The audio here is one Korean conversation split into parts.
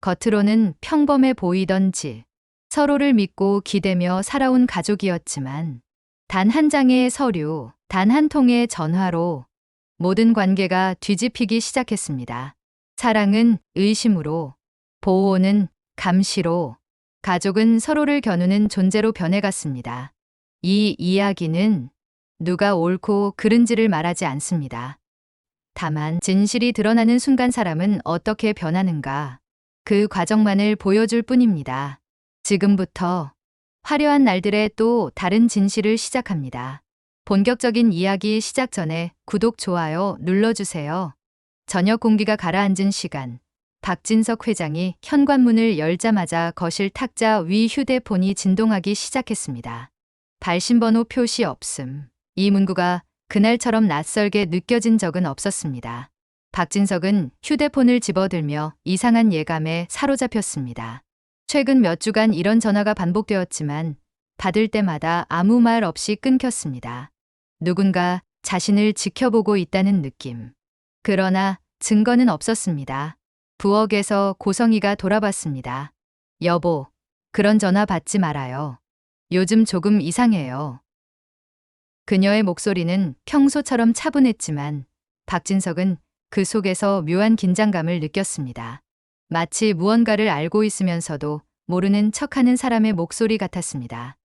겉으로는 평범해 보이던지 서로를 믿고 기대며 살아온 가족이었지만 단 한 장의 서류, 단 한 통의 전화로 모든 관계가 뒤집히기 시작했습니다. 사랑은 의심으로, 보호는 감시로, 가족은 서로를 겨누는 존재로 변해갔습니다. 이 이야기는 누가 옳고 그른지를 말하지 않습니다. 다만 진실이 드러나는 순간 사람은 어떻게 변하는가, 그 과정만을 보여줄 뿐입니다. 지금부터 화려한 날들의 또 다른 진실을 시작합니다. 본격적인 이야기 시작 전에 구독, 좋아요 눌러주세요. 저녁 공기가 가라앉은 시간, 박진석 회장이 현관문을 열자마자 거실 탁자 위 휴대폰이 진동하기 시작했습니다. 발신번호 표시 없음. 이 문구가 그날처럼 낯설게 느껴진 적은 없었습니다. 박진석은 휴대폰을 집어들며 이상한 예감에 사로잡혔습니다. 최근 몇 주간 이런 전화가 반복되었지만 받을 때마다 아무 말 없이 끊겼습니다. 누군가 자신을 지켜보고 있다는 느낌. 그러나 증거는 없었습니다. 부엌에서 고성이가 돌아봤습니다. 여보, 그런 전화 받지 말아요. 요즘 조금 이상해요. 그녀의 목소리는 평소처럼 차분했지만 박진석은 그 속에서 묘한 긴장감을 느꼈습니다. 마치 무언가를 알고 있으면서도 모르는 척하는 사람의 목소리 같았습니다.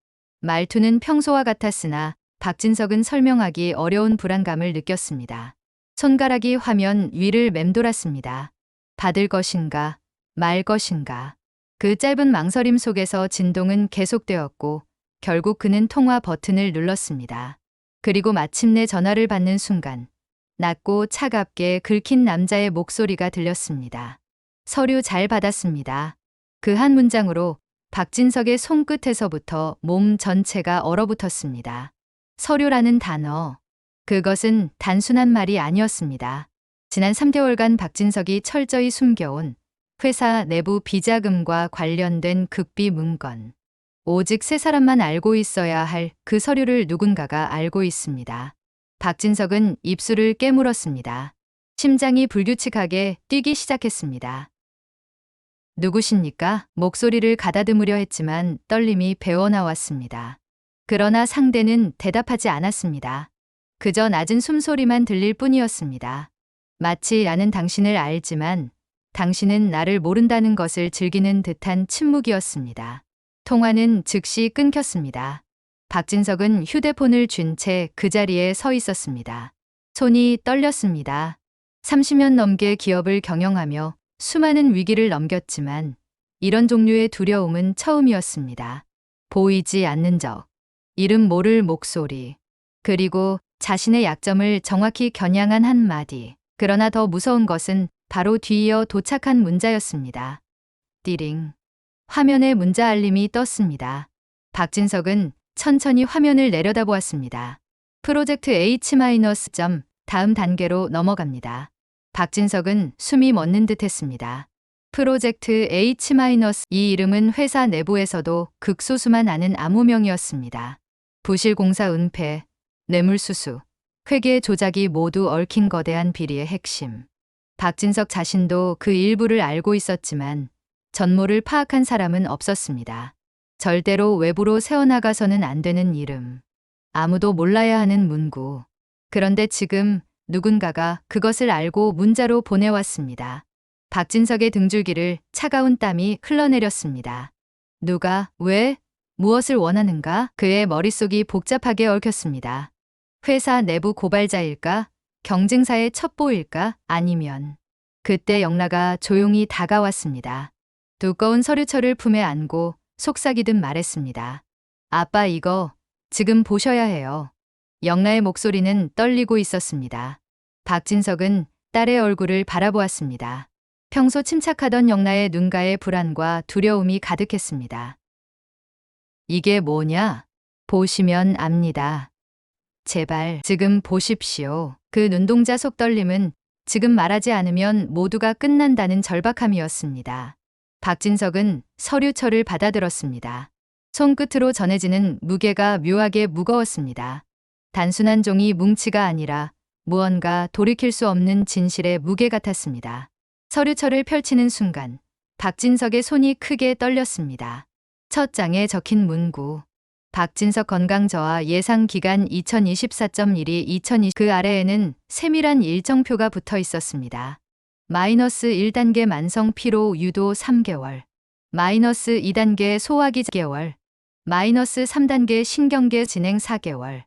말투는 평소와 같았으나 박진석은 설명하기 어려운 불안감을 느꼈습니다. 손가락이 화면 위를 맴돌았습니다. 받을 것인가, 말 것인가. 그 짧은 망설임 속에서 진동은 계속되었고 결국 그는 통화 버튼을 눌렀습니다. 그리고 마침내 전화를 받는 순간 낮고 차갑게 긁힌 남자의 목소리가 들렸습니다. 서류 잘 받았습니다. 그 한 문장으로 박진석의 손끝에서부터 몸 전체가 얼어붙었습니다. 서류라는 단어. 그것은 단순한 말이 아니었습니다. 지난 3개월간 박진석이 철저히 숨겨온 회사 내부 비자금과 관련된 극비 문건. 오직 세 사람만 알고 있어야 할 그 서류를 누군가가 알고 있습니다. 박진석은 입술을 깨물었습니다. 심장이 불규칙하게 뛰기 시작했습니다. 누구십니까? 목소리를 가다듬으려 했지만 떨림이 배어나왔습니다. 그러나 상대는 대답하지 않았습니다. 그저 낮은 숨소리만 들릴 뿐이었습니다. 마치 나는 당신을 알지만 당신은 나를 모른다는 것을 즐기는 듯한 침묵이었습니다. 통화는 즉시 끊겼습니다. 박진석은 휴대폰을 쥔 채 그 자리에 서 있었습니다. 손이 떨렸습니다. 30년 넘게 기업을 경영하며 수많은 위기를 넘겼지만 이런 종류의 두려움은 처음이었습니다. 보이지 않는 적, 이름 모를 목소리, 그리고 자신의 약점을 정확히 겨냥한 한마디. 그러나 더 무서운 것은 바로 뒤이어 도착한 문자였습니다. 띠링. 화면에 문자 알림이 떴습니다. 박진석은 천천히 화면을 내려다보았습니다. 프로젝트 H- 다음 단계로 넘어갑니다. 박진석은 숨이 멎는 듯 했습니다. 프로젝트 H- 이 이름은 회사 내부에서도 극소수만 아는 암호명이었습니다. 부실공사 은폐, 뇌물수수, 회계 조작이 모두 얽힌 거대한 비리의 핵심. 박진석 자신도 그 일부를 알고 있었지만 전모를 파악한 사람은 없었습니다. 절대로 외부로 새어나가서는 안 되는 이름. 아무도 몰라야 하는 문구. 그런데 지금 누군가가 그것을 알고 문자로 보내왔습니다. 박진석의 등줄기를 차가운 땀이 흘러내렸습니다. 누가, 왜, 무엇을 원하는가? 그의 머릿속이 복잡하게 얽혔습니다. 회사 내부 고발자일까? 경쟁사의 첩보일까? 아니면. 그때 영라가 조용히 다가왔습니다. 두꺼운 서류철을 품에 안고 속삭이듯 말했습니다. 아빠, 이거 지금 보셔야 해요. 영라의 목소리는 떨리고 있었습니다. 박진석은 딸의 얼굴을 바라보았습니다. 평소 침착하던 영라의 눈가에 불안과 두려움이 가득했습니다. 이게 뭐냐? 보시면 압니다. 제발 지금 보십시오. 그 눈동자 속 떨림은 지금 말하지 않으면 모두가 끝난다는 절박함이었습니다. 박진석은 서류철을 받아들었습니다. 손끝으로 전해지는 무게가 묘하게 무거웠습니다. 단순한 종이 뭉치가 아니라 무언가 돌이킬 수 없는 진실의 무게 같았습니다. 서류철을 펼치는 순간 박진석의 손이 크게 떨렸습니다. 첫 장에 적힌 문구. 박진석 건강저하 예상기간 2024.12-2020. 그 아래에는 세밀한 일정표가 붙어 있었습니다. 마이너스 1단계 만성 피로 유도 3개월. 마이너스 2단계 소화기 4개월. 마이너스 3단계 신경계 진행 4개월.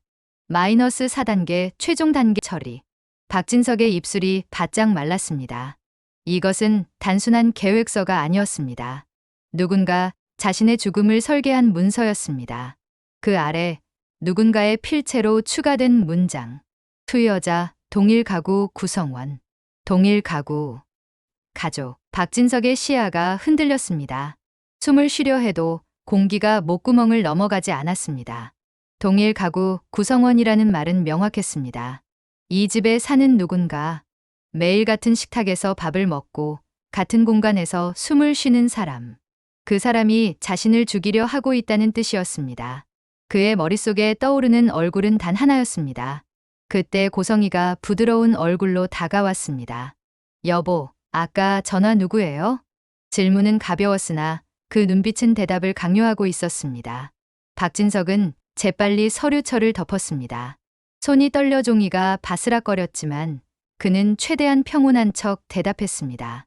마이너스 4단계 최종 단계 처리. 박진석의 입술이 바짝 말랐습니다. 이것은 단순한 계획서가 아니었습니다. 누군가 자신의 죽음을 설계한 문서였습니다. 그 아래 누군가의 필체로 추가된 문장. 투여자, 동일 가구 구성원. 동일 가구. 가족. 박진석의 시야가 흔들렸습니다. 숨을 쉬려 해도 공기가 목구멍을 넘어가지 않았습니다. 동일 가구 구성원이라는 말은 명확했습니다. 이 집에 사는 누군가, 매일 같은 식탁에서 밥을 먹고 같은 공간에서 숨을 쉬는 사람. 그 사람이 자신을 죽이려 하고 있다는 뜻이었습니다. 그의 머릿속에 떠오르는 얼굴은 단 하나였습니다. 그때 고성이가 부드러운 얼굴로 다가왔습니다. 여보, 아까 전화 누구예요? 질문은 가벼웠으나 그 눈빛은 대답을 강요하고 있었습니다. 박진석은 재빨리 서류철을 덮었습니다. 손이 떨려 종이가 바스락거렸지만 그는 최대한 평온한 척 대답했습니다.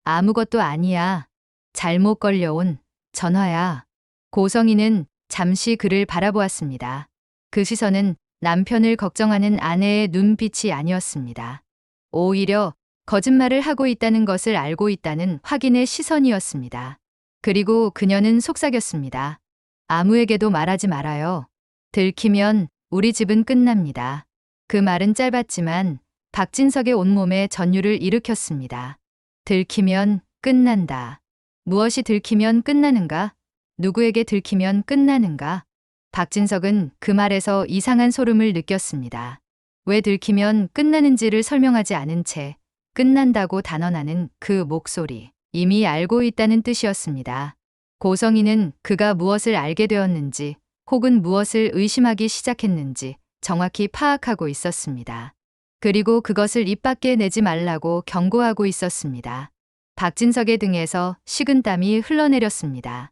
아무것도 아니야. 잘못 걸려온 전화야. 고성이는 잠시 그를 바라보았습니다. 그 시선은 남편을 걱정하는 아내의 눈빛이 아니었습니다. 오히려 거짓말을 하고 있다는 것을 알고 있다는 확인의 시선이었습니다. 그리고 그녀는 속삭였습니다. 아무에게도 말하지 말아요. 들키면 우리 집은 끝납니다. 그 말은 짧았지만 박진석의 온몸에 전율을 일으켰습니다. 들키면 끝난다. 무엇이 들키면 끝나는가? 누구에게 들키면 끝나는가? 박진석은 그 말에서 이상한 소름을 느꼈습니다. 왜 들키면 끝나는지를 설명하지 않은 채 끝난다고 단언하는 그 목소리. 이미 알고 있다는 뜻이었습니다. 고성이는 그가 무엇을 알게 되었는지 혹은 무엇을 의심하기 시작했는지 정확히 파악하고 있었습니다. 그리고 그것을 입 밖에 내지 말라고 경고하고 있었습니다. 박진석의 등에서 식은땀이 흘러내렸습니다.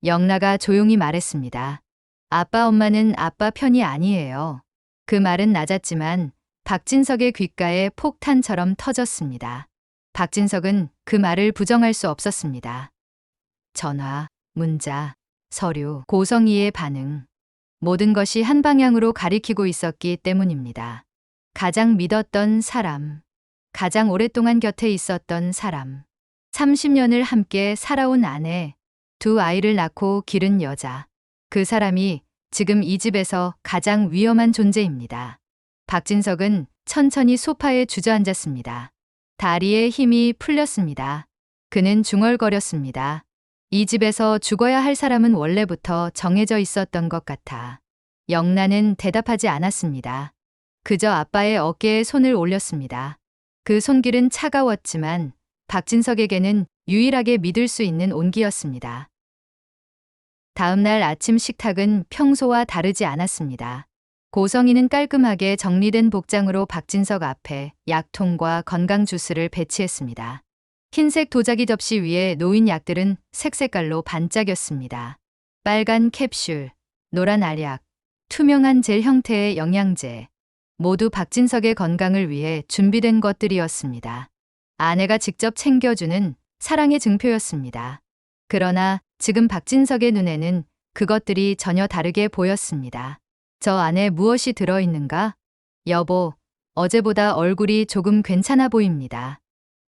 영라가 조용히 말했습니다. 아빠 엄마는 아빠 편이 아니에요. 그 말은 낮았지만 박진석의 귓가에 폭탄처럼 터졌습니다. 박진석은 그 말을 부정할 수 없었습니다. 전화, 문자, 서류, 고성이의 반응. 모든 것이 한 방향으로 가리키고 있었기 때문입니다. 가장 믿었던 사람. 가장 오랫동안 곁에 있었던 사람. 30년을 함께 살아온 아내. 2 아이를 낳고 기른 여자. 그 사람이 지금 이 집에서 가장 위험한 존재입니다. 박진석은 천천히 소파에 주저앉았습니다. 다리에 힘이 풀렸습니다. 그는 중얼거렸습니다. 이 집에서 죽어야 할 사람은 원래부터 정해져 있었던 것 같아. 영란은 대답하지 않았습니다. 그저 아빠의 어깨에 손을 올렸습니다. 그 손길은 차가웠지만 박진석에게는 유일하게 믿을 수 있는 온기였습니다. 다음 날 아침 식탁은 평소와 다르지 않았습니다. 고성이는 깔끔하게 정리된 복장으로 박진석 앞에 약통과 건강 주스를 배치했습니다. 흰색 도자기 접시 위에 놓인 약들은 색색깔로 반짝였습니다. 빨간 캡슐, 노란 알약, 투명한 젤 형태의 영양제. 모두 박진석의 건강을 위해 준비된 것들이었습니다. 아내가 직접 챙겨주는 사랑의 증표였습니다. 그러나 지금 박진석의 눈에는 그것들이 전혀 다르게 보였습니다. 저 안에 무엇이 들어있는가? 여보, 어제보다 얼굴이 조금 괜찮아 보입니다.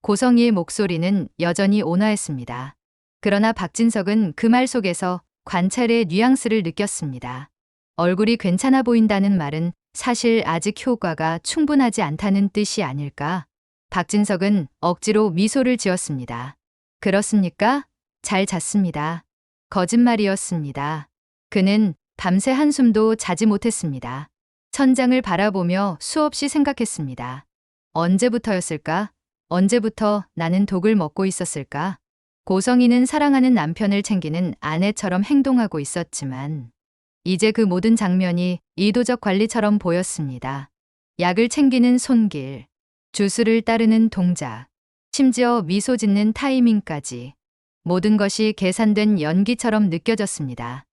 고성이의 목소리는 여전히 온화했습니다. 그러나 박진석은 그 말 속에서 관찰의 뉘앙스를 느꼈습니다. 얼굴이 괜찮아 보인다는 말은 사실 아직 효과가 충분하지 않다는 뜻이 아닐까? 박진석은 억지로 미소를 지었습니다. 그렇습니까? 잘 잤습니다. 거짓말이었습니다. 그는 밤새 한숨도 자지 못했습니다. 천장을 바라보며 수없이 생각했습니다. 언제부터였을까? 언제부터 나는 독을 먹고 있었을까? 고성이는 사랑하는 남편을 챙기는 아내처럼 행동하고 있었지만 이제 그 모든 장면이 의도적 관리처럼 보였습니다. 약을 챙기는 손길, 주스를 따르는 동작, 심지어 미소 짓는 타이밍까지 모든 것이 계산된 연기처럼 느껴졌습니다.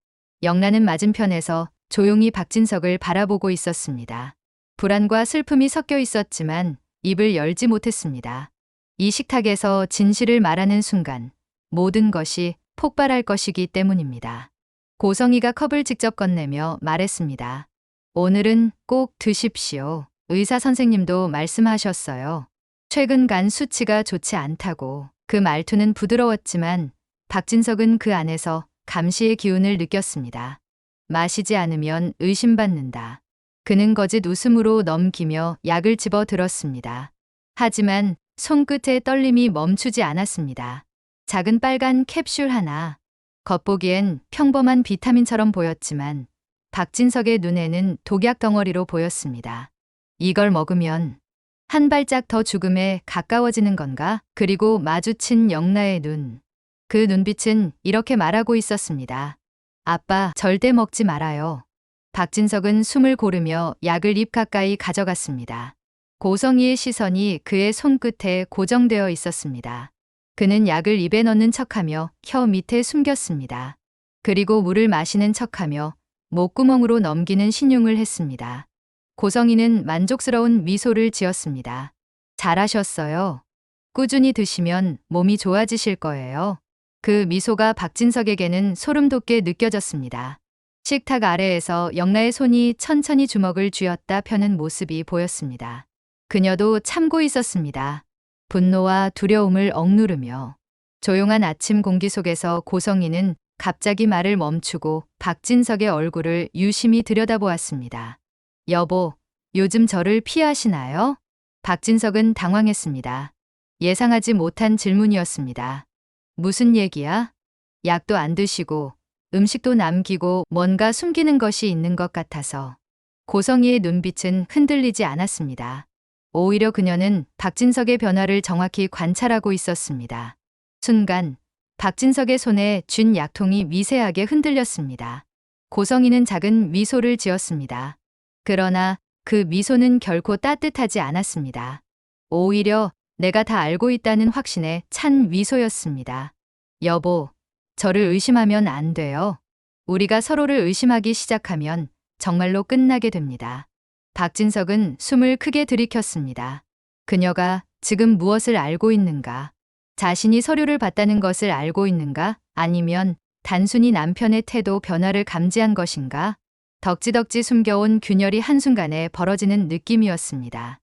영란은 맞은편에서 조용히 박진석을 바라보고 있었습니다. 불안과 슬픔이 섞여 있었지만 입을 열지 못했습니다. 이 식탁에서 진실을 말하는 순간 모든 것이 폭발할 것이기 때문입니다. 고성이가 컵을 직접 건네며 말했습니다. 오늘은 꼭 드십시오. 의사 선생님도 말씀하셨어요. 최근 간 수치가 좋지 않다고. 그 말투는 부드러웠지만 박진석은 그 안에서 감시의 기운을 느꼈습니다. 마시지 않으면 의심받는다. 그는 거짓 웃음으로 넘기며 약을 집어 들었습니다. 하지만 손끝의 떨림이 멈추지 않았습니다. 작은 빨간 캡슐 하나. 겉보기엔 평범한 비타민처럼 보였지만 박진석의 눈에는 독약 덩어리로 보였습니다. 이걸 먹으면 한 발짝 더 죽음에 가까워지는 건가? 그리고 마주친 영라의 눈. 그 눈빛은 이렇게 말하고 있었습니다. 아빠, 절대 먹지 말아요. 박진석은 숨을 고르며 약을 입 가까이 가져갔습니다. 고성이의 시선이 그의 손끝에 고정되어 있었습니다. 그는 약을 입에 넣는 척하며 혀 밑에 숨겼습니다. 그리고 물을 마시는 척하며 목구멍으로 넘기는 신용을 했습니다. 고성이는 만족스러운 미소를 지었습니다. 잘하셨어요. 꾸준히 드시면 몸이 좋아지실 거예요. 그 미소가 박진석에게는 소름 돋게 느껴졌습니다. 식탁 아래에서 영라의 손이 천천히 주먹을 쥐었다 펴는 모습이 보였습니다. 그녀도 참고 있었습니다. 분노와 두려움을 억누르며. 조용한 아침 공기 속에서 고성이는 갑자기 말을 멈추고 박진석의 얼굴을 유심히 들여다보았습니다. 여보, 요즘 저를 피하시나요? 박진석은 당황했습니다. 예상하지 못한 질문이었습니다. 무슨 얘기야? 약도 안 드시고 음식도 남기고 뭔가 숨기는 것이 있는 것 같아서. 고성이의 눈빛은 흔들리지 않았습니다. 오히려 그녀는 박진석의 변화를 정확히 관찰하고 있었습니다. 순간 박진석의 손에 쥔 약통이 미세하게 흔들렸습니다. 고성이는 작은 미소를 지었습니다. 그러나 그 미소는 결코 따뜻하지 않았습니다. 오히려 내가 다 알고 있다는 확신에 찬 미소였습니다. 여보, 저를 의심하면 안 돼요. 우리가 서로를 의심하기 시작하면 정말로 끝나게 됩니다. 박진석은 숨을 크게 들이켰습니다. 그녀가 지금 무엇을 알고 있는가? 자신이 서류를 봤다는 것을 알고 있는가? 아니면 단순히 남편의 태도 변화를 감지한 것인가? 덕지덕지 숨겨온 균열이 한순간에 벌어지는 느낌이었습니다.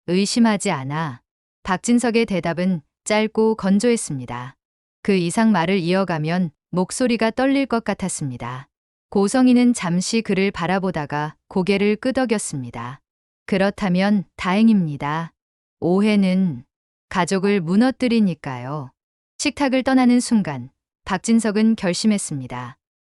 의심하지 않아. 박진석의 대답은 짧고 건조했습니다. 그 이상 말을 이어가면 목소리가 떨릴 것 같았습니다. 고성이는 잠시 그를 바라보다가 고개를 끄덕였습니다. 그렇다면 다행입니다. 오해는 가족을 무너뜨리니까요. 식탁을 떠나는 순간 박진석은 결심했습니다.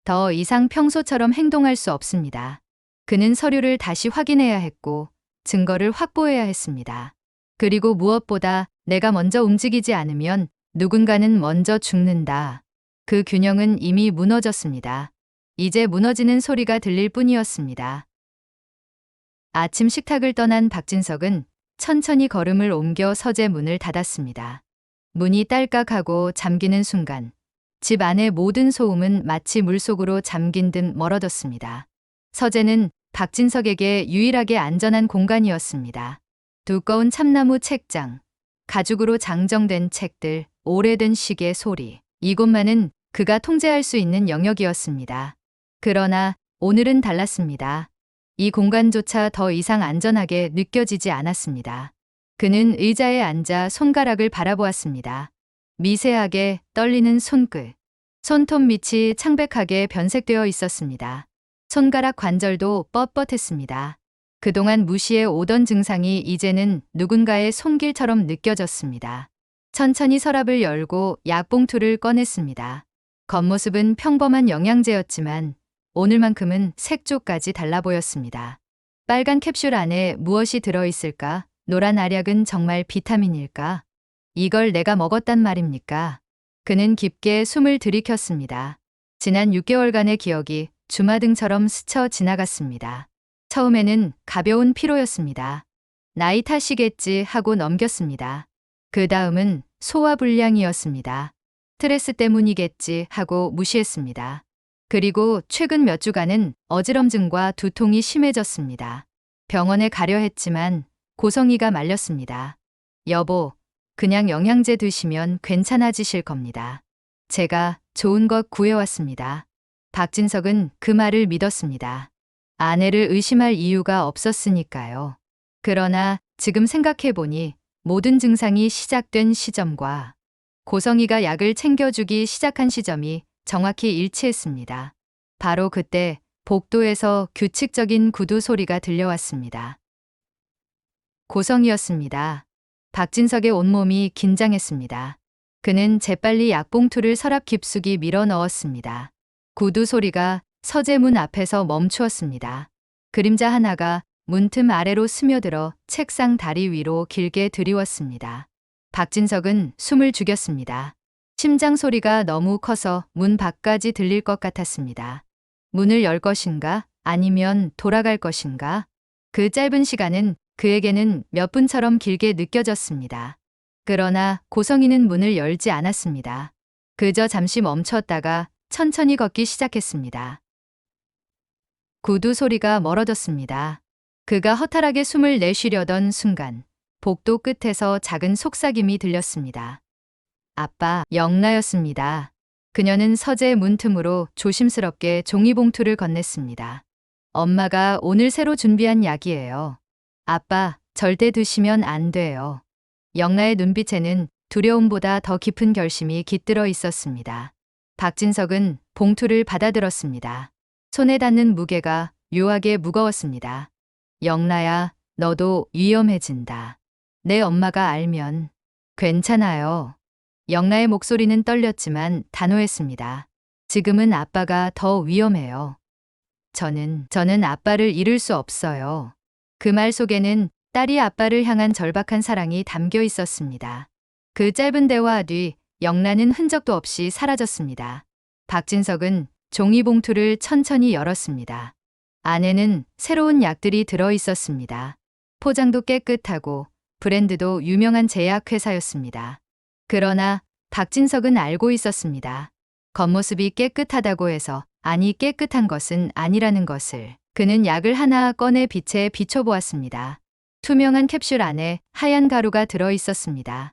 더 이상 평소처럼 행동할 수 없습니다. 그는 서류를 다시 확인해야 했고 증거를 확보해야 했습니다. 그리고 무엇보다 내가 먼저 움직이지 않으면 누군가는 먼저 죽는다. 그 균형은 이미 무너졌습니다. 이제 무너지는 소리가 들릴 뿐이었습니다. 아침 식탁을 떠난 박진석은 천천히 걸음을 옮겨 서재 문을 닫았습니다. 문이 딸깍하고 잠기는 순간 집 안의 모든 소음은 마치 물속으로 잠긴 듯 멀어졌습니다. 서재는 박진석에게 유일하게 안전한 공간이었습니다. 두꺼운 참나무 책장, 가죽으로 장정된 책들, 오래된 시계 소리. 이곳만은 그가 통제할 수 있는 영역이었습니다. 그러나 오늘은 달랐습니다. 이 공간조차 더 이상 안전하게 느껴지지 않았습니다. 그는 의자에 앉아 손가락을 바라보았습니다. 미세하게 떨리는 손끝. 손톱 밑이 창백하게 변색되어 있었습니다. 손가락 관절도 뻣뻣했습니다. 그동안 무시해 오던 증상이 이제는 누군가의 손길처럼 느껴졌습니다. 천천히 서랍을 열고 약봉투를 꺼냈습니다. 겉모습은 평범한 영양제였지만 오늘만큼은 색조까지 달라 보였습니다. 빨간 캡슐 안에 무엇이 들어있을까? 노란 알약은 정말 비타민일까? 이걸 내가 먹었단 말입니까? 그는 깊게 숨을 들이켰습니다. 지난 6개월간의 기억이 주마등처럼 스쳐 지나갔습니다. 처음에는 가벼운 피로였습니다. 나이 탓이겠지 하고 넘겼습니다. 그 다음은 소화불량이었습니다. 스트레스 때문이겠지 하고 무시했습니다. 그리고 최근 몇 주간은 어지럼증과 두통이 심해졌습니다. 병원에 가려 했지만 고성이가 말렸습니다. 여보, 그냥 영양제 드시면 괜찮아지실 겁니다. 제가 좋은 것 구해왔습니다. 박진석은 그 말을 믿었습니다. 아내를 의심할 이유가 없었으니까요. 그러나 지금 생각해보니 모든 증상이 시작된 시점과 고성이가 약을 챙겨주기 시작한 시점이 정확히 일치했습니다. 바로 그때 복도에서 규칙적인 구두 소리가 들려왔습니다. 고성이었습니다. 박진석의 온몸이 긴장했습니다. 그는 재빨리 약봉투를 서랍 깊숙이 밀어 넣었습니다. 구두 소리가 서재문 앞에서 멈추었습니다. 그림자 하나가 문틈 아래로 스며들어 책상 다리 위로 길게 드리웠습니다. 박진석은 숨을 죽였습니다. 심장 소리가 너무 커서 문 밖까지 들릴 것 같았습니다. 문을 열 것인가? 아니면 돌아갈 것인가? 그 짧은 시간은 그에게는 몇 분처럼 길게 느껴졌습니다. 그러나 고성이는 문을 열지 않았습니다. 그저 잠시 멈췄다가 천천히 걷기 시작했습니다. 구두 소리가 멀어졌습니다. 그가 허탈하게 숨을 내쉬려던 순간 복도 끝에서 작은 속삭임이 들렸습니다. 아빠, 영나였습니다. 그녀는 서재 문틈으로 조심스럽게 종이봉투를 건넸습니다. 엄마가 오늘 새로 준비한 약이에요. 아빠, 절대 드시면 안 돼요. 영나의 눈빛에는 두려움보다 더 깊은 결심이 깃들어 있었습니다. 박진석은 봉투를 받아들었습니다. 손에 닿는 무게가 묘하게 무거웠습니다. 영나야, 너도 위험해진다. 내 엄마가 알면. 괜찮아요. 영나의 목소리는 떨렸지만 단호했습니다. 지금은 아빠가 더 위험해요. 저는 아빠를 잃을 수 없어요. 그 말 속에는 딸이 아빠를 향한 절박한 사랑이 담겨 있었습니다. 그 짧은 대화 뒤 영란은 흔적도 없이 사라졌습니다. 박진석은 종이봉투를 천천히 열었습니다. 안에는 새로운 약들이 들어 있었습니다. 포장도 깨끗하고 브랜드도 유명한 제약회사였습니다. 그러나 박진석은 알고 있었습니다. 겉모습이 깨끗하다고 해서 아니 깨끗한 것은 아니라는 것을. 그는 약을 하나 꺼내 빛에 비춰보았습니다. 투명한 캡슐 안에 하얀 가루가 들어 있었습니다.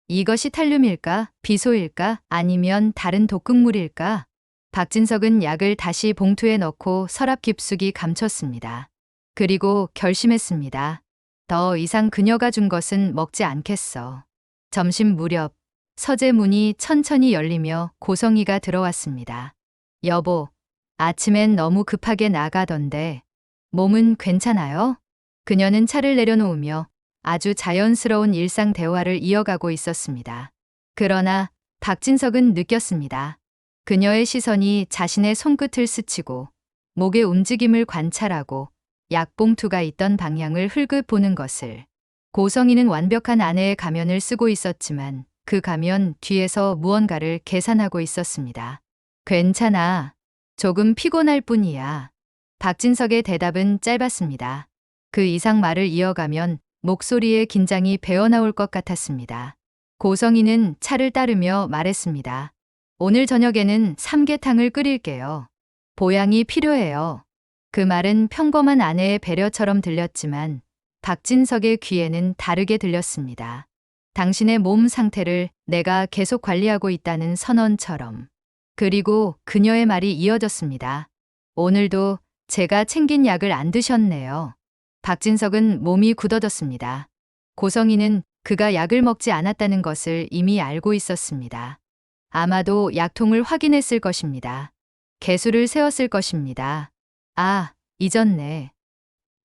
이것이 탈륨일까? 비소일까? 아니면 다른 독극물일까? 박진석은 약을 다시 봉투에 넣고 서랍 깊숙이 감췄습니다. 그리고 결심했습니다. 더 이상 그녀가 준 것은 먹지 않겠어. 점심 무렵 서재 문이 천천히 열리며 고성이가 들어왔습니다. 여보, 아침엔 너무 급하게 나가던데 몸은 괜찮아요? 그녀는 차를 내려놓으며 아주 자연스러운 일상 대화를 이어가고 있었습니다. 그러나 박진석은 느꼈습니다. 그녀의 시선이 자신의 손끝을 스치고 목의 움직임을 관찰하고 약봉투가 있던 방향을 흘끗 보는 것을. 고성이는 완벽한 아내의 가면을 쓰고 있었지만 그 가면 뒤에서 무언가를 계산하고 있었습니다. 괜찮아. 조금 피곤할 뿐이야. 박진석의 대답은 짧았습니다. 그 이상 말을 이어가면 목소리에 긴장이 배어나올 것 같았습니다. 고성이는 차를 따르며 말했습니다. 오늘 저녁에는 삼계탕을 끓일게요. 보양이 필요해요. 그 말은 평범한 아내의 배려처럼 들렸지만 박진석의 귀에는 다르게 들렸습니다. 당신의 몸 상태를 내가 계속 관리하고 있다는 선언처럼. 그리고 그녀의 말이 이어졌습니다. 오늘도 제가 챙긴 약을 안 드셨네요. 박진석은 몸이 굳어졌습니다. 고성이는 그가 약을 먹지 않았다는 것을 이미 알고 있었습니다. 아마도 약통을 확인했을 것입니다. 개수를 세었을 것입니다. 아, 잊었네.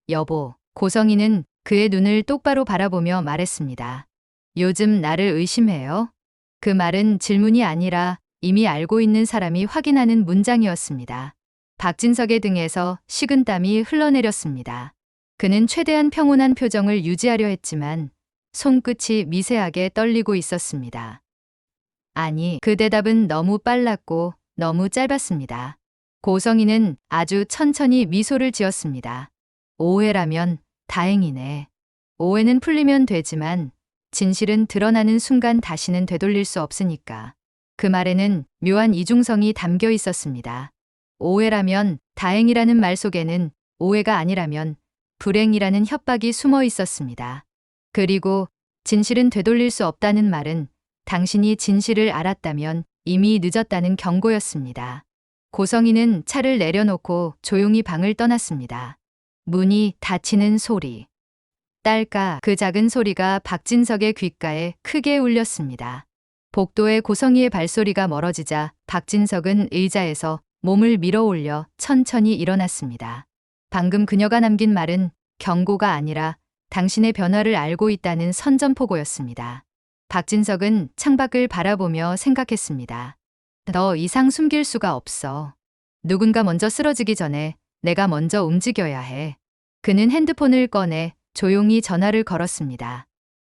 여보, 고성이는 그의 눈을 똑바로 바라보며 말했습니다. 요즘 나를 의심해요? 그 말은 질문이 아니라 이미 알고 있는 사람이 확인하는 문장이었습니다. 박진석의 등에서 식은땀이 흘러내렸습니다. 그는 최대한 평온한 표정을 유지하려 했지만 손끝이 미세하게 떨리고 있었습니다. 아니, 그 대답은 너무 빨랐고 너무 짧았습니다. 고성이는 아주 천천히 미소를 지었습니다. 오해라면 다행이네. 오해는 풀리면 되지만 진실은 드러나는 순간 다시는 되돌릴 수 없으니까. 그 말에는 묘한 이중성이 담겨 있었습니다. 오해라면 다행이라는 말 속에는 오해가 아니라면 불행이라는 협박이 숨어 있었습니다. 그리고 진실은 되돌릴 수 없다는 말은 당신이 진실을 알았다면 이미 늦었다는 경고였습니다. 고성이는 차를 내려놓고 조용히 방을 떠났습니다. 문이 닫히는 소리. 딸까 그 작은 소리가 박진석의 귓가에 크게 울렸습니다. 복도에 고성이의 발소리가 멀어지자 박진석은 의자에서 몸을 밀어 올려 천천히 일어났습니다. 방금 그녀가 남긴 말은 경고가 아니라 당신의 변화를 알고 있다는 선전포고였습니다. 박진석은 창밖을 바라보며 생각했습니다. 더 이상 숨길 수가 없어. 누군가 먼저 쓰러지기 전에 내가 먼저 움직여야 해. 그는 핸드폰을 꺼내 조용히 전화를 걸었습니다.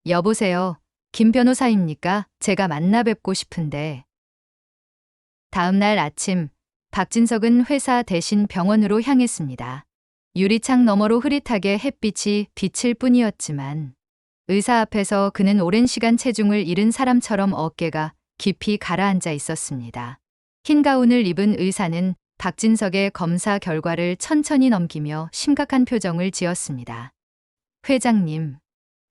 여보세요. 김 변호사입니까? 제가 만나 뵙고 싶은데. 다음 날 아침, 박진석은 회사 대신 병원으로 향했습니다. 유리창 너머로 흐릿하게 햇빛이 비칠 뿐이었지만 의사 앞에서 그는 오랜 시간 체중을 잃은 사람처럼 어깨가 깊이 가라앉아 있었습니다. 흰 가운을 입은 의사는 박진석의 검사 결과를 천천히 넘기며 심각한 표정을 지었습니다. 회장님.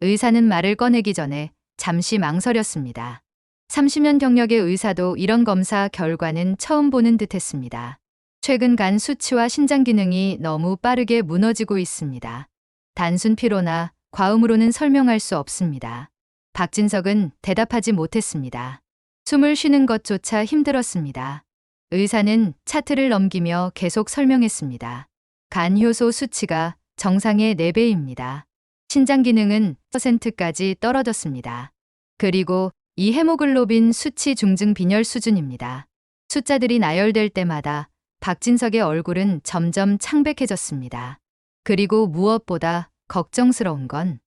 의사는 말을 꺼내기 전에 잠시 망설였습니다. 30년 경력의 의사도 이런 검사 결과는 처음 보는 듯했습니다. 최근 간 수치와 신장 기능이 너무 빠르게 무너지고 있습니다. 단순 피로나 과음으로는 설명할 수 없습니다. 박진석은 대답하지 못했습니다. 숨을 쉬는 것조차 힘들었습니다. 의사는 차트를 넘기며 계속 설명했습니다. 간 효소 수치가 정상의 4배입니다. 신장 기능은 10%까지 떨어졌습니다. 그리고 이 헤모글로빈 수치 중증 빈혈 수준입니다. 숫자들이 나열될 때마다 박진석의 얼굴은 점점 창백해졌습니다. 그리고 무엇보다 걱정스러운 건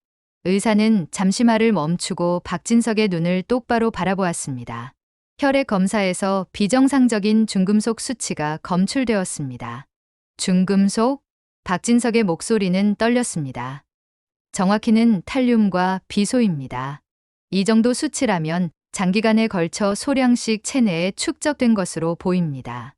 의사는 잠시 말을 멈추고 박진석의 눈을 똑바로 바라보았습니다. 혈액 검사에서 비정상적인 중금속 수치가 검출되었습니다. 중금속? 박진석의 목소리는 떨렸습니다. 정확히는 탈륨과 비소입니다. 이 정도 수치라면 장기간에 걸쳐 소량씩 체내에 축적된 것으로 보입니다.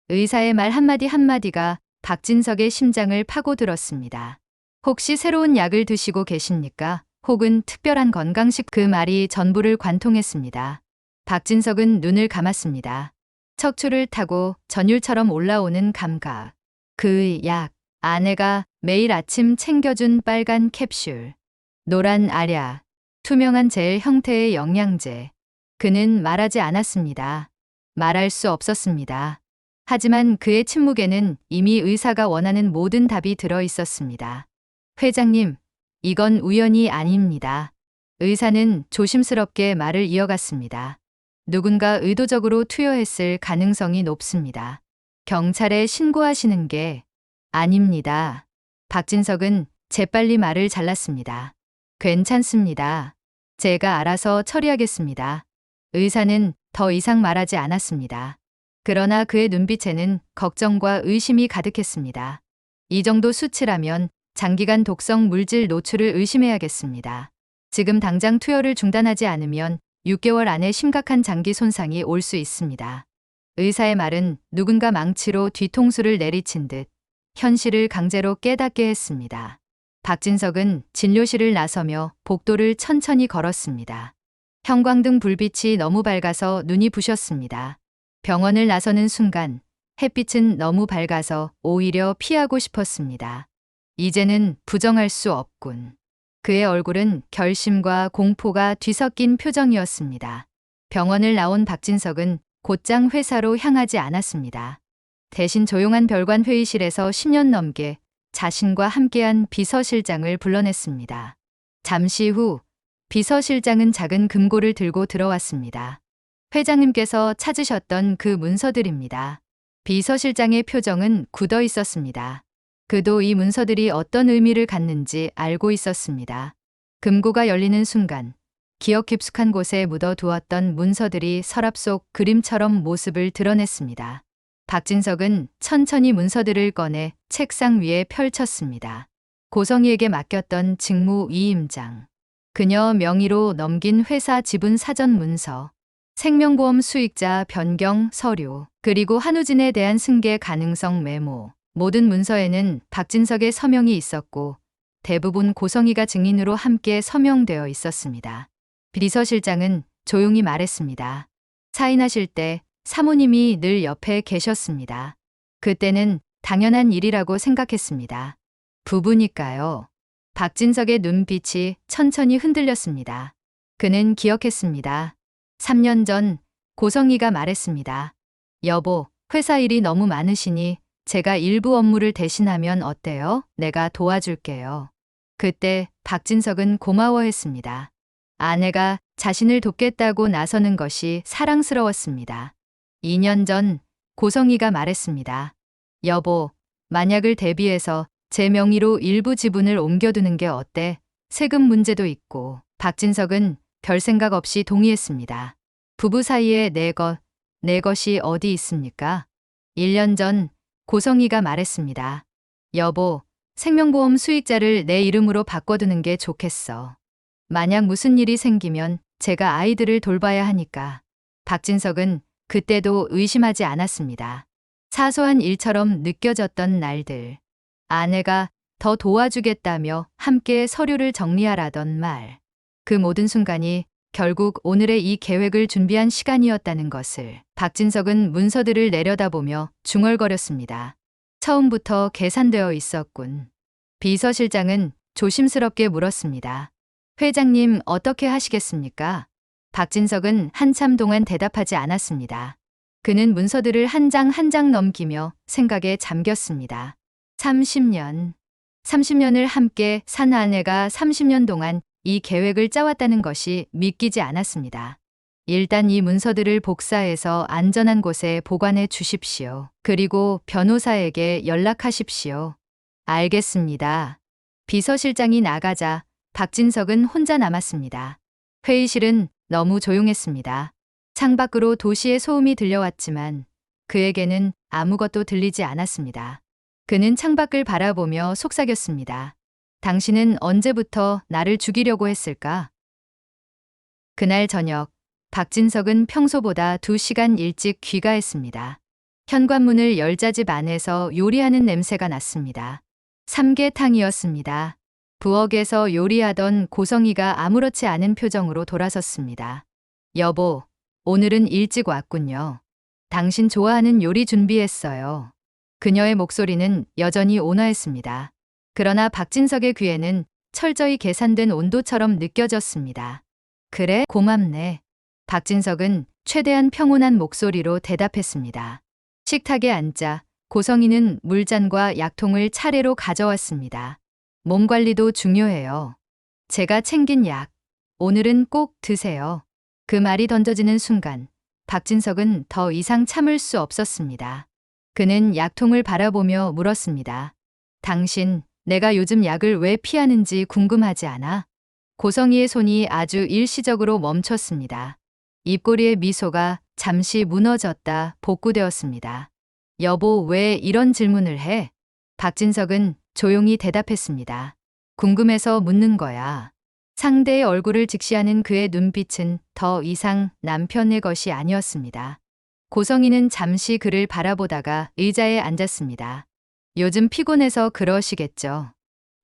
의사의 말 한마디 한마디가 박진석의 심장을 파고들었습니다. 혹시 새로운 약을 드시고 계십니까? 혹은 특별한 건강식? 그 말이 전부를 관통했습니다. 박진석은 눈을 감았습니다. 척추를 타고 전율처럼 올라오는 감각. 그 약, 아내가 매일 아침 챙겨준 빨간 캡슐. 노란 알약, 투명한 젤 형태의 영양제. 그는 말하지 않았습니다. 말할 수 없었습니다. 하지만 그의 침묵에는 이미 의사가 원하는 모든 답이 들어 있었습니다. 회장님, 이건 우연이 아닙니다. 의사는 조심스럽게 말을 이어갔습니다. 누군가 의도적으로 투여했을 가능성이 높습니다. 경찰에 신고하시는 게 아닙니다. 박진석은 재빨리 말을 잘랐습니다. 괜찮습니다. 제가 알아서 처리하겠습니다. 의사는 더 이상 말하지 않았습니다. 그러나 그의 눈빛에는 걱정과 의심이 가득했습니다. 이 정도 수치라면 장기간 독성 물질 노출을 의심해야겠습니다. 지금 당장 투여를 중단하지 않으면 6개월 안에 심각한 장기 손상이 올 수 있습니다. 의사의 말은 누군가 망치로 뒤통수를 내리친 듯 현실을 강제로 깨닫게 했습니다. 박진석은 진료실을 나서며 복도를 천천히 걸었습니다. 형광등 불빛이 너무 밝아서 눈이 부셨습니다. 병원을 나서는 순간 햇빛은 너무 밝아서 오히려 피하고 싶었습니다. 이제는 부정할 수 없군. 그의 얼굴은 결심과 공포가 뒤섞인 표정이었습니다. 병원을 나온 박진석은 곧장 회사로 향하지 않았습니다. 대신 조용한 별관 회의실에서 10년 넘게 자신과 함께한 비서실장을 불러냈습니다. 잠시 후 비서실장은 작은 금고를 들고 들어왔습니다. 회장님께서 찾으셨던 그 문서들입니다. 비서실장의 표정은 굳어 있었습니다. 그도 이 문서들이 어떤 의미를 갖는지 알고 있었습니다. 금고가 열리는 순간 기억 깊숙한 곳에 묻어두었던 문서들이 서랍 속 그림처럼 모습을 드러냈습니다. 박진석은 천천히 문서들을 꺼내 책상 위에 펼쳤습니다. 고성이에게 맡겼던 직무 위임장. 그녀 명의로 넘긴 회사 지분 사전 문서, 생명보험 수익자 변경 서류, 그리고 한우진에 대한 승계 가능성 메모. 모든 문서에는 박진석의 서명이 있었고 대부분 고성희가 증인으로 함께 서명되어 있었습니다. 비서실장은 조용히 말했습니다. 사인하실 때 사모님이 늘 옆에 계셨습니다. 그때는 당연한 일이라고 생각했습니다. 부부니까요. 박진석의 눈빛이 천천히 흔들렸습니다. 그는 기억했습니다. 3년 전 고성희가 말했습니다. 여보, 회사 일이 너무 많으시니 제가 일부 업무를 대신하면 어때요? 내가 도와줄게요. 그때 박진석은 고마워했습니다. 아내가 자신을 돕겠다고 나서는 것이 사랑스러웠습니다. 2년 전 고성희가 말했습니다. 여보, 만약을 대비해서 제 명의로 일부 지분을 옮겨두는 게 어때? 세금 문제도 있고. 박진석은 별 생각 없이 동의했습니다. 부부 사이에 내 것이 어디 있습니까? 1년 전 고성희가 말했습니다. 여보, 생명보험 수익자를 내 이름으로 바꿔두는 게 좋겠어. 만약 무슨 일이 생기면 제가 아이들을 돌봐야 하니까. 박진석은 그때도 의심하지 않았습니다. 사소한 일처럼 느껴졌던 날들. 아내가 더 도와주겠다며 함께 서류를 정리하라던 말. 그 모든 순간이 결국 오늘의 이 계획을 준비한 시간이었다는 것을 박진석은 문서들을 내려다보며 중얼거렸습니다. 처음부터 계산되어 있었군. 비서실장은 조심스럽게 물었습니다. 회장님 어떻게 하시겠습니까? 박진석은 한참 동안 대답하지 않았습니다. 그는 문서들을 한 장 한 장 넘기며 생각에 잠겼습니다. 30년을 함께 산 아내가 30년 동안 이 계획을 짜왔다는 것이 믿기지 않았습니다. 일단 이 문서들을 복사해서 안전한 곳에 보관해 주십시오. 그리고 변호사에게 연락하십시오. 알겠습니다. 비서실장이 나가자 박진석은 혼자 남았습니다. 회의실은 너무 조용했습니다. 창밖으로 도시의 소음이 들려왔지만 그에게는 아무것도 들리지 않았습니다. 그는 창밖을 바라보며 속삭였습니다. 당신은 언제부터 나를 죽이려고 했을까? 그날 저녁, 박진석은 평소보다 2시간 일찍 귀가했습니다. 현관문을 열자 집 안에서 요리하는 냄새가 났습니다. 삼계탕이었습니다. 부엌에서 요리하던 고성희가 아무렇지 않은 표정으로 돌아섰습니다. 여보, 오늘은 일찍 왔군요. 당신 좋아하는 요리 준비했어요. 그녀의 목소리는 여전히 온화했습니다. 그러나 박진석의 귀에는 철저히 계산된 온도처럼 느껴졌습니다. 그래, 고맙네. 박진석은 최대한 평온한 목소리로 대답했습니다. 식탁에 앉자 고성희는 물잔과 약통을 차례로 가져왔습니다. 몸 관리도 중요해요. 제가 챙긴 약, 오늘은 꼭 드세요. 그 말이 던져지는 순간 박진석은 더 이상 참을 수 없었습니다. 그는 약통을 바라보며 물었습니다. 당신, 내가 요즘 약을 왜 피하는지 궁금하지 않아? 고성희의 손이 아주 일시적으로 멈췄습니다. 입꼬리의 미소가 잠시 무너졌다 복구되었습니다. 여보, 왜 이런 질문을 해? 박진석은 조용히 대답했습니다. 궁금해서 묻는 거야. 상대의 얼굴을 직시하는 그의 눈빛은 더 이상 남편의 것이 아니었습니다. 고성희는 잠시 그를 바라보다가 의자에 앉았습니다. 요즘 피곤해서 그러시겠죠.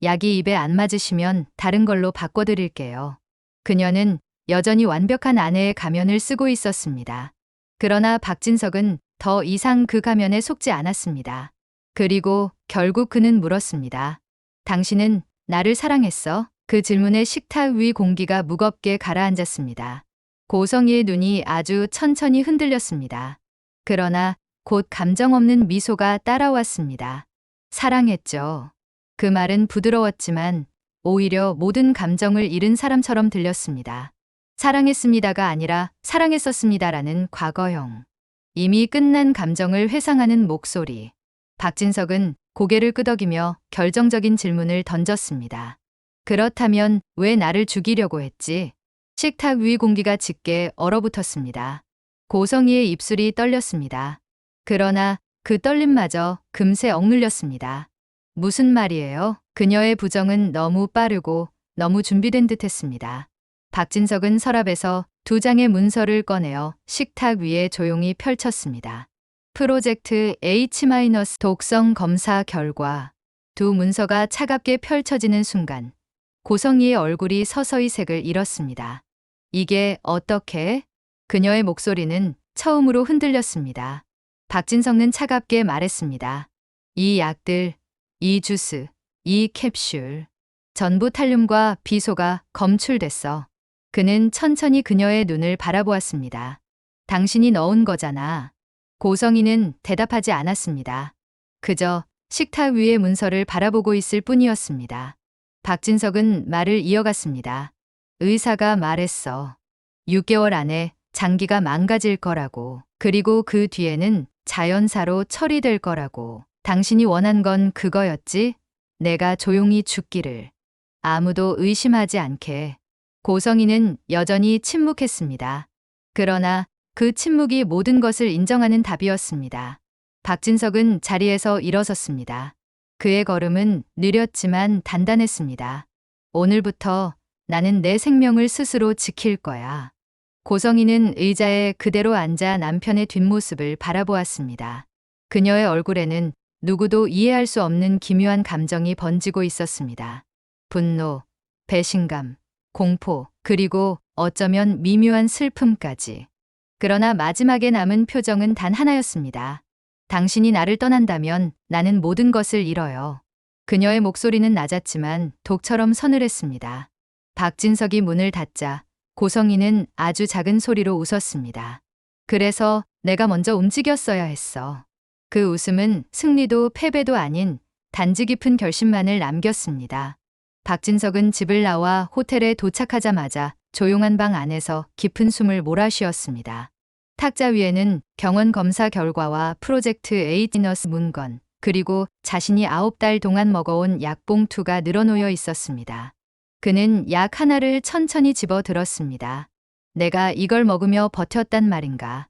약이 입에 안 맞으시면 다른 걸로 바꿔드릴게요. 그녀는 여전히 완벽한 아내의 가면을 쓰고 있었습니다. 그러나 박진석은 더 이상 그 가면에 속지 않았습니다. 그리고 결국 그는 물었습니다. 당신은 나를 사랑했어? 그 질문에 식탁 위 공기가 무겁게 가라앉았습니다. 고성희의 눈이 아주 천천히 흔들렸습니다. 그러나 곧 감정 없는 미소가 따라왔습니다. 사랑했죠. 그 말은 부드러웠지만 오히려 모든 감정을 잃은 사람처럼 들렸습니다. 사랑했습니다가 아니라 사랑했었습니다라는 과거형. 이미 끝난 감정을 회상하는 목소리. 박진석은 고개를 끄덕이며 결정적인 질문을 던졌습니다. 그렇다면 왜 나를 죽이려고 했지? 식탁 위 공기가 짙게 얼어붙었습니다. 고성희의 입술이 떨렸습니다. 그러나 그 떨림마저 금세 억눌렸습니다. 무슨 말이에요? 그녀의 부정은 너무 빠르고 너무 준비된 듯 했습니다. 박진석은 서랍에서 2장의 문서를 꺼내어 식탁 위에 조용히 펼쳤습니다. 프로젝트 H- 독성 검사 결과. 2 문서가 차갑게 펼쳐지는 순간 고성이의 얼굴이 서서히 색을 잃었습니다. 이게 어떻게? 그녀의 목소리는 처음으로 흔들렸습니다. 박진석은 차갑게 말했습니다. 이 약들, 이 주스, 이 캡슐, 전부 탈륨과 비소가 검출됐어. 그는 천천히 그녀의 눈을 바라보았습니다. 당신이 넣은 거잖아. 고성이는 대답하지 않았습니다. 그저 식탁 위의 문서를 바라보고 있을 뿐이었습니다. 박진석은 말을 이어갔습니다. 의사가 말했어. 6개월 안에 장기가 망가질 거라고. 그리고 그 뒤에는 자연사로 처리될 거라고. 당신이 원한 건 그거였지? 내가 조용히 죽기를. 아무도 의심하지 않게. 고성이는 여전히 침묵했습니다. 그러나 그 침묵이 모든 것을 인정하는 답이었습니다. 박진석은 자리에서 일어섰습니다. 그의 걸음은 느렸지만 단단했습니다. 오늘부터 나는 내 생명을 스스로 지킬 거야. 고성이는 의자에 그대로 앉아 남편의 뒷모습을 바라보았습니다. 그녀의 얼굴에는 누구도 이해할 수 없는 기묘한 감정이 번지고 있었습니다. 분노, 배신감, 공포, 그리고 어쩌면 미묘한 슬픔까지. 그러나 마지막에 남은 표정은 단 하나였습니다. 당신이 나를 떠난다면 나는 모든 것을 잃어요. 그녀의 목소리는 낮았지만 독처럼 서늘했습니다. 박진석이 문을 닫자 고성이는 아주 작은 소리로 웃었습니다. 그래서 내가 먼저 움직였어야 했어. 그 웃음은 승리도 패배도 아닌 단지 깊은 결심만을 남겼습니다. 박진석은 집을 나와 호텔에 도착하자마자 조용한 방 안에서 깊은 숨을 몰아쉬었습니다. 탁자 위에는 경원 검사 결과와 프로젝트 H- 문건, 그리고 자신이 9달 동안 먹어온 약봉투가 늘어놓여 있었습니다. 그는 약 하나를 천천히 집어 들었습니다. 내가 이걸 먹으며 버텼단 말인가.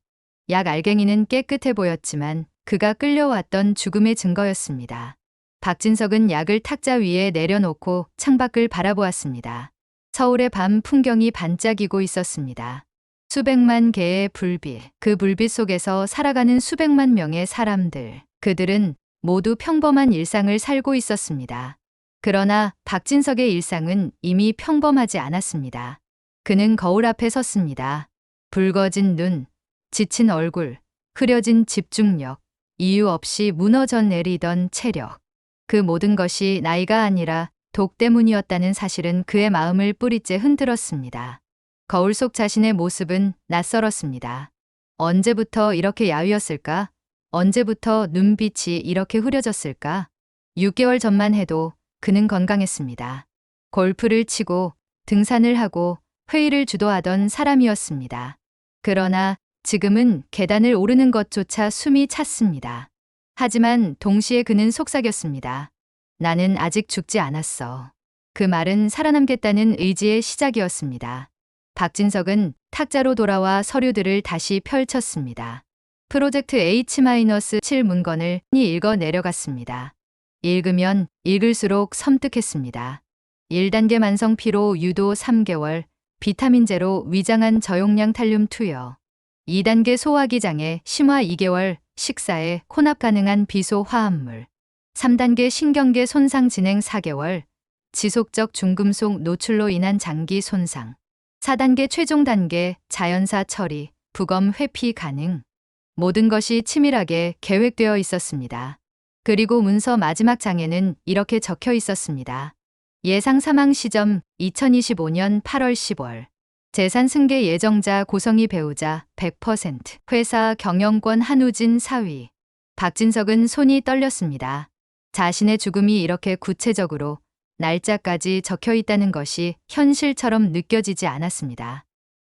약 알갱이는 깨끗해 보였지만 그가 끌려왔던 죽음의 증거였습니다. 박진석은 약을 탁자 위에 내려놓고 창밖을 바라보았습니다. 서울의 밤 풍경이 반짝이고 있었습니다. 수백만 개의 불빛, 그 불빛 속에서 살아가는 수백만 명의 사람들. 그들은 모두 평범한 일상을 살고 있었습니다. 그러나 박진석의 일상은 이미 평범하지 않았습니다. 그는 거울 앞에 섰습니다. 붉어진 눈, 지친 얼굴, 흐려진 집중력, 이유 없이 무너져 내리던 체력. 그 모든 것이 나이가 아니라 독 때문이었다는 사실은 그의 마음을 뿌리째 흔들었습니다. 거울 속 자신의 모습은 낯설었습니다. 언제부터 이렇게 야위었을까? 언제부터 눈빛이 이렇게 흐려졌을까? 6개월 전만 해도 그는 건강했습니다. 골프를 치고 등산을 하고 회의를 주도하던 사람이었습니다. 그러나 지금은 계단을 오르는 것조차 숨이 찼습니다. 하지만 동시에 그는 속삭였습니다. 나는 아직 죽지 않았어. 그 말은 살아남겠다는 의지의 시작이었습니다. 박진석은 탁자로 돌아와 서류들을 다시 펼쳤습니다. 프로젝트 H-7 문건을 읽어 내려갔습니다. 읽으면 읽을수록 섬뜩했습니다. 1단계 만성 피로 유도 3개월, 비타민 제로 위장한 저용량 탈륨 투여. 2단계 소화기 장애 심화 2개월, 식사에 혼합 가능한 비소 화합물. 3단계 신경계 손상 진행 4개월, 지속적 중금속 노출로 인한 장기 손상. 4단계 최종 단계 자연사 처리, 부검 회피 가능. 모든 것이 치밀하게 계획되어 있었습니다. 그리고 문서 마지막 장에는 이렇게 적혀 있었습니다. 예상 사망 시점 2025년 8월 10월. 재산 승계 예정자 고성이 배우자 100%. 회사 경영권 한우진 사위. 박진석은 손이 떨렸습니다. 자신의 죽음이 이렇게 구체적으로 날짜까지 적혀 있다는 것이 현실처럼 느껴지지 않았습니다.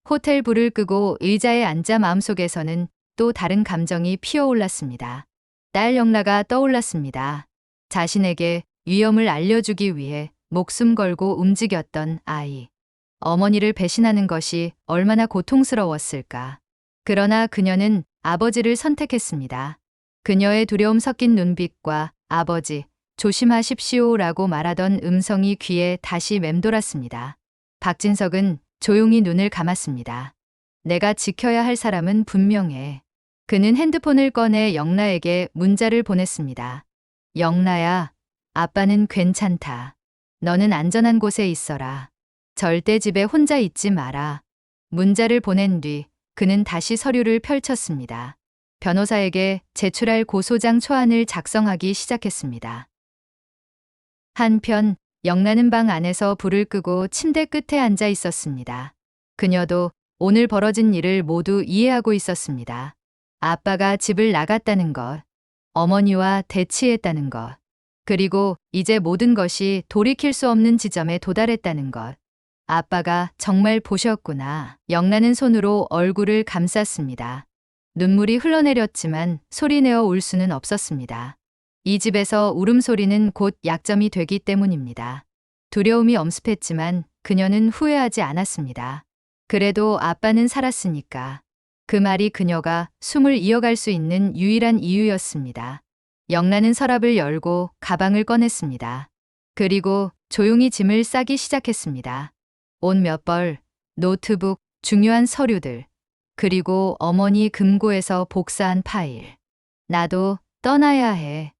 호텔 불을 끄고 의자에 앉아 마음속에서는 또 다른 감정이 피어올랐습니다. 딸 영라가 떠올랐습니다. 자신에게 위험을 알려주기 위해 목숨 걸고 움직였던 아이. 어머니를 배신하는 것이 얼마나 고통스러웠을까. 그러나 그녀는 아버지를 선택했습니다. 그녀의 두려움 섞인 눈빛과 아버지, 조심하십시오라고 말하던 음성이 귀에 다시 맴돌았습니다. 박진석은 조용히 눈을 감았습니다. 내가 지켜야 할 사람은 분명해. 그는 핸드폰을 꺼내 영라에게 문자를 보냈습니다. 영라야, 아빠는 괜찮다. 너는 안전한 곳에 있어라. 절대 집에 혼자 있지 마라. 문자를 보낸 뒤 그는 다시 서류를 펼쳤습니다. 변호사에게 제출할 고소장 초안을 작성하기 시작했습니다. 한편 영란은 방 안에서 불을 끄고 침대 끝에 앉아 있었습니다. 그녀도 오늘 벌어진 일을 모두 이해하고 있었습니다. 아빠가 집을 나갔다는 것, 어머니와 대치했다는 것, 그리고 이제 모든 것이 돌이킬 수 없는 지점에 도달했다는 것. 아빠가 정말 보셨구나. 영란은 손으로 얼굴을 감쌌습니다. 눈물이 흘러내렸지만 소리내어 울 수는 없었습니다. 이 집에서 울음소리는 곧 약점이 되기 때문입니다. 두려움이 엄습했지만 그녀는 후회하지 않았습니다. 그래도 아빠는 살았으니까. 그 말이 그녀가 숨을 이어갈 수 있는 유일한 이유였습니다. 영란은 서랍을 열고 가방을 꺼냈습니다. 그리고 조용히 짐을 싸기 시작했습니다. 옷 몇 벌, 노트북, 중요한 서류들, 그리고 어머니 금고에서 복사한 파일. 나도 떠나야 해.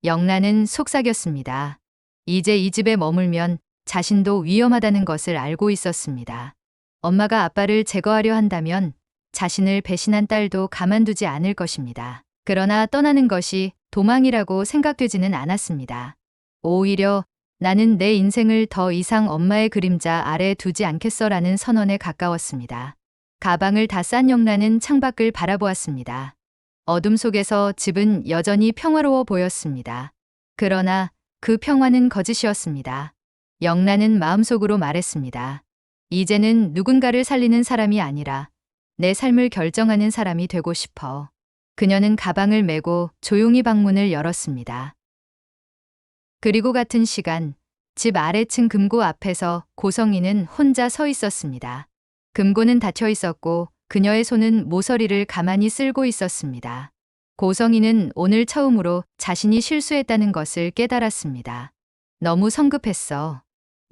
영란은 속삭였습니다. 이제 이 집에 머물면 자신도 위험하다는 것을 알고 있었습니다. 엄마가 아빠를 제거하려 한다면 자신을 배신한 딸도 가만두지 않을 것입니다. 그러나 떠나는 것이 도망이라고 생각되지는 않았습니다. 오히려 나는 내 인생을 더 이상 엄마의 그림자 아래 두지 않겠어라는 선언에 가까웠습니다. 가방을 다 싼 영란은 창밖을 바라보았습니다. 어둠 속에서 집은 여전히 평화로워 보였습니다. 그러나 그 평화는 거짓이었습니다. 영란은 마음속으로 말했습니다. 이제는 누군가를 살리는 사람이 아니라 내 삶을 결정하는 사람이 되고 싶어. 그녀는 가방을 메고 조용히 방문을 열었습니다. 그리고 같은 시간, 집 아래층 금고 앞에서 고성이는 혼자 서 있었습니다. 금고는 닫혀 있었고 그녀의 손은 모서리를 가만히 쓸고 있었습니다. 고성이는 오늘 처음으로 자신이 실수했다는 것을 깨달았습니다. 너무 성급했어.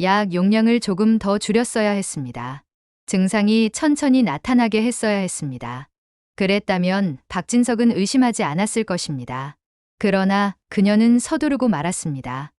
약 용량을 조금 더 줄였어야 했습니다. 증상이 천천히 나타나게 했어야 했습니다. 그랬다면 박진석은 의심하지 않았을 것입니다. 그러나 그녀는 서두르고 말았습니다.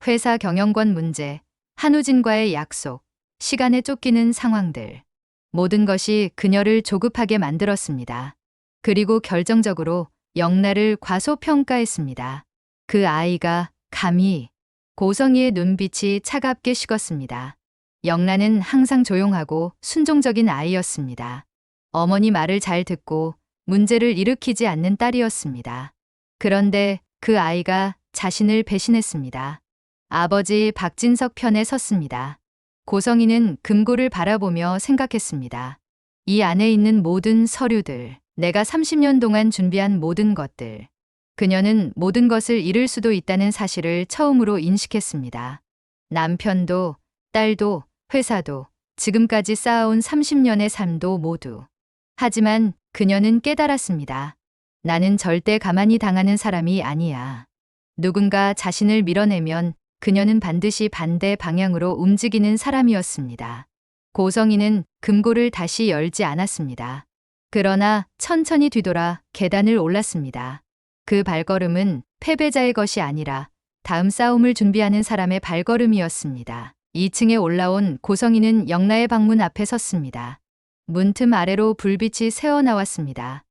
회사 경영권 문제, 한우진과의 약속, 시간에 쫓기는 상황들. 모든 것이 그녀를 조급하게 만들었습니다. 그리고 결정적으로 영라를 과소평가했습니다. 그 아이가 감히. 고성이의 눈빛이 차갑게 식었습니다. 영라는 항상 조용하고 순종적인 아이였습니다. 어머니 말을 잘 듣고 문제를 일으키지 않는 딸이었습니다. 그런데 그 아이가 자신을 배신했습니다. 아버지 박진석 편에 섰습니다. 고성이는 금고를 바라보며 생각했습니다. 이 안에 있는 모든 서류들, 내가 30년 동안 준비한 모든 것들. 그녀는 모든 것을 잃을 수도 있다는 사실을 처음으로 인식했습니다. 남편도, 딸도, 회사도, 지금까지 쌓아온 30년의 삶도 모두. 하지만 그녀는 깨달았습니다. 나는 절대 가만히 당하는 사람이 아니야. 누군가 자신을 밀어내면 그녀는 반드시 반대 방향으로 움직이는 사람이었습니다. 고성이는 금고를 다시 열지 않았습니다. 그러나 천천히 뒤돌아 계단을 올랐습니다. 그 발걸음은 패배자의 것이 아니라 다음 싸움을 준비하는 사람의 발걸음이었습니다. 2층에 올라온 고성이는 영라의 방문 앞에 섰습니다. 문틈 아래로 불빛이 새어나왔습니다.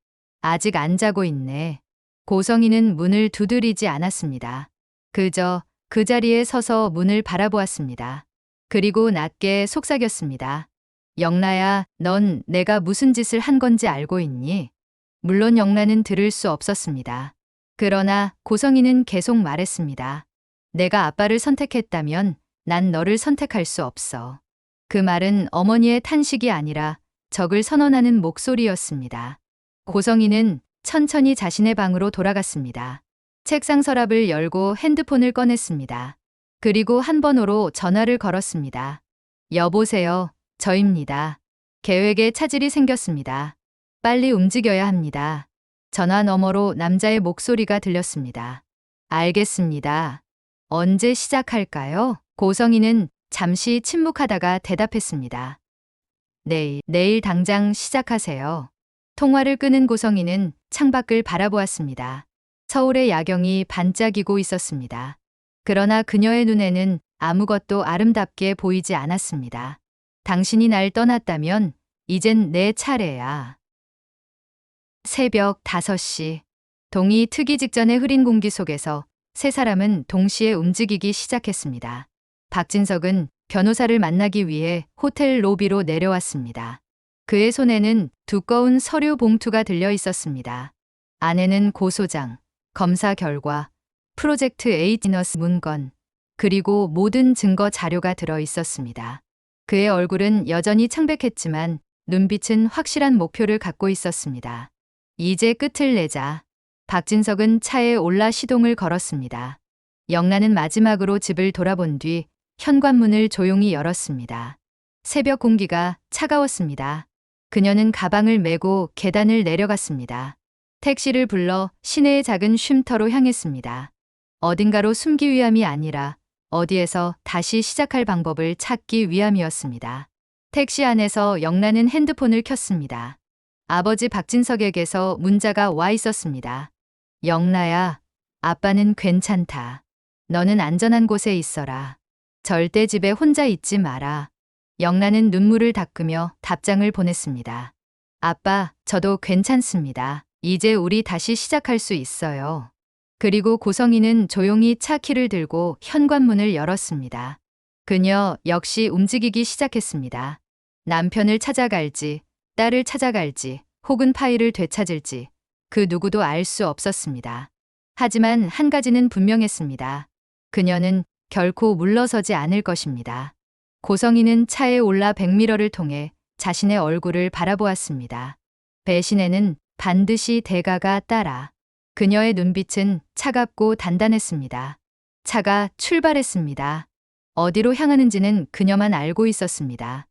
아직 안 자고 있네. 고성이는 문을 두드리지 않았습니다. 그저 그 자리에 서서 문을 바라보았습니다. 그리고 낮게 속삭였습니다. 영라야, 넌 내가 무슨 짓을 한 건지 알고 있니? 물론 영라는 들을 수 없었습니다. 그러나 고성이는 계속 말했습니다. 내가 아빠를 선택했다면 난 너를 선택할 수 없어. 그 말은 어머니의 탄식이 아니라 적을 선언하는 목소리였습니다. 고성이는 천천히 자신의 방으로 돌아갔습니다. 책상 서랍을 열고 핸드폰을 꺼냈습니다. 그리고 한 번호로 전화를 걸었습니다. 여보세요, 저입니다. 계획에 차질이 생겼습니다. 빨리 움직여야 합니다. 전화 너머로 남자의 목소리가 들렸습니다. 알겠습니다. 언제 시작할까요? 고성이는 잠시 침묵하다가 대답했습니다. 내일 당장 시작하세요. 통화를 끄는 고성이는 창밖을 바라보았습니다. 서울의 야경이 반짝이고 있었습니다. 그러나 그녀의 눈에는 아무것도 아름답게 보이지 않았습니다. 당신이 날 떠났다면 이젠 내 차례야. 새벽 5시. 동이 트기 직전의 흐린 공기 속에서 세 사람은 동시에 움직이기 시작했습니다. 박진석은 변호사를 만나기 위해 호텔 로비로 내려왔습니다. 그의 손에는 두꺼운 서류 봉투가 들려 있었습니다. 안에는 고소장, 검사 결과, 프로젝트 에이지너스 문건, 그리고 모든 증거 자료가 들어 있었습니다. 그의 얼굴은 여전히 창백했지만 눈빛은 확실한 목표를 갖고 있었습니다. 이제 끝을 내자. 박진석은 차에 올라 시동을 걸었습니다. 영란은 마지막으로 집을 돌아본 뒤 현관문을 조용히 열었습니다. 새벽 공기가 차가웠습니다. 그녀는 가방을 메고 계단을 내려갔습니다. 택시를 불러 시내의 작은 쉼터로 향했습니다. 어딘가로 숨기 위함이 아니라 어디에서 다시 시작할 방법을 찾기 위함이었습니다. 택시 안에서 영란은 핸드폰을 켰습니다. 아버지 박진석에게서 문자가 와 있었습니다. 영라야, 아빠는 괜찮다. 너는 안전한 곳에 있어라. 절대 집에 혼자 있지 마라. 영란은 눈물을 닦으며 답장을 보냈습니다. 아빠, 저도 괜찮습니다. 이제 우리 다시 시작할 수 있어요. 그리고 고성이는 조용히 차 키를 들고 현관문을 열었습니다. 그녀 역시 움직이기 시작했습니다. 남편을 찾아갈지, 딸을 찾아갈지, 혹은 파일을 되찾을지, 그 누구도 알 수 없었습니다. 하지만 한 가지는 분명했습니다. 그녀는 결코 물러서지 않을 것입니다. 고성이는 차에 올라 백미러를 통해 자신의 얼굴을 바라보았습니다. 배신에는 반드시 대가가 따라. 그녀의 눈빛은 차갑고 단단했습니다. 차가 출발했습니다. 어디로 향하는지는 그녀만 알고 있었습니다.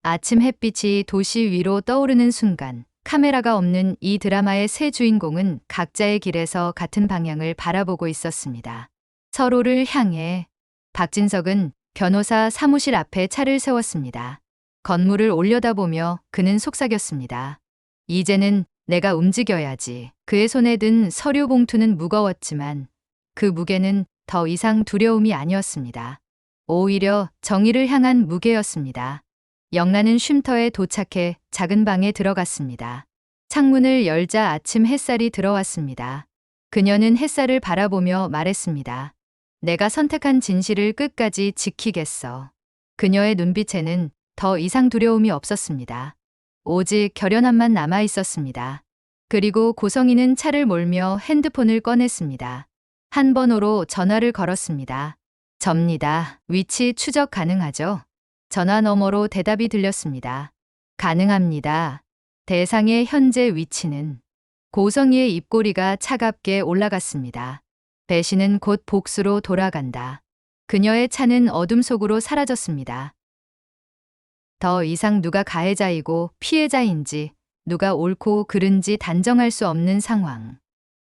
아침 햇빛이 도시 위로 떠오르는 순간, 카메라가 없는 이 드라마의 세 주인공은 각자의 길에서 같은 방향을 바라보고 있었습니다. 서로를 향해. 박진석은 변호사 사무실 앞에 차를 세웠습니다. 건물을 올려다보며 그는 속삭였습니다. 이제는 내가 움직여야지. 그의 손에 든 서류 봉투는 무거웠지만 그 무게는 더 이상 두려움이 아니었습니다. 오히려 정의를 향한 무게였습니다. 영란은 쉼터에 도착해 작은 방에 들어갔습니다. 창문을 열자 아침 햇살이 들어왔습니다. 그녀는 햇살을 바라보며 말했습니다. 내가 선택한 진실을 끝까지 지키겠어. 그녀의 눈빛에는 더 이상 두려움이 없었습니다. 오직 결연함만 남아 있었습니다. 그리고 고성이는 차를 몰며 핸드폰을 꺼냈습니다. 한 번호로 전화를 걸었습니다. 접니다. 위치 추적 가능하죠? 전화 너머로 대답이 들렸습니다. 가능합니다. 대상의 현재 위치는. 고성이의 입꼬리가 차갑게 올라갔습니다. 배신은 곧 복수로 돌아간다. 그녀의 차는 어둠 속으로 사라졌습니다. 더 이상 누가 가해자이고 피해자인지, 누가 옳고 그른지 단정할 수 없는 상황.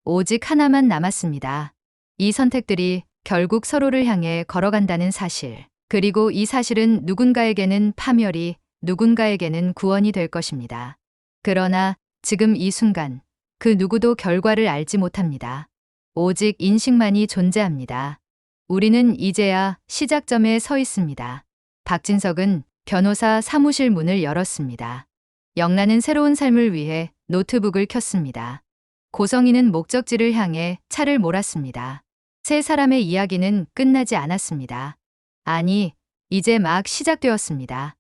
오직 하나만 남았습니다. 이 선택들이 결국 서로를 향해 걸어간다는 사실. 그리고 이 사실은 누군가에게는 파멸이, 누군가에게는 구원이 될 것입니다. 그러나 지금 이 순간, 그 누구도 결과를 알지 못합니다. 오직 인식만이 존재합니다. 우리는 이제야 시작점에 서 있습니다. 박진석은 변호사 사무실 문을 열었습니다. 영란은 새로운 삶을 위해 노트북을 켰습니다. 고성이는 목적지를 향해 차를 몰았습니다. 세 사람의 이야기는 끝나지 않았습니다. 아니, 이제 막 시작되었습니다.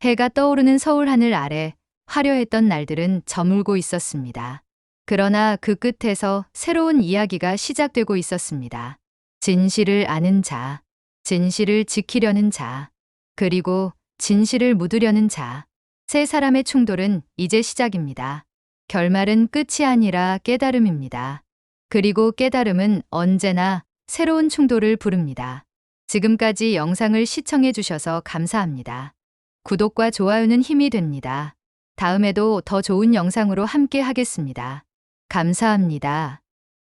해가 떠오르는 서울 하늘 아래 화려했던 날들은 저물고 있었습니다. 그러나 그 끝에서 새로운 이야기가 시작되고 있었습니다. 진실을 아는 자, 진실을 지키려는 자, 그리고 진실을 묻으려는 자. 세 사람의 충돌은 이제 시작입니다. 결말은 끝이 아니라 깨달음입니다. 그리고 깨달음은 언제나 새로운 충돌을 부릅니다. 지금까지 영상을 시청해 주셔서 감사합니다. 구독과 좋아요는 힘이 됩니다. 다음에도 더 좋은 영상으로 함께 하겠습니다. 감사합니다.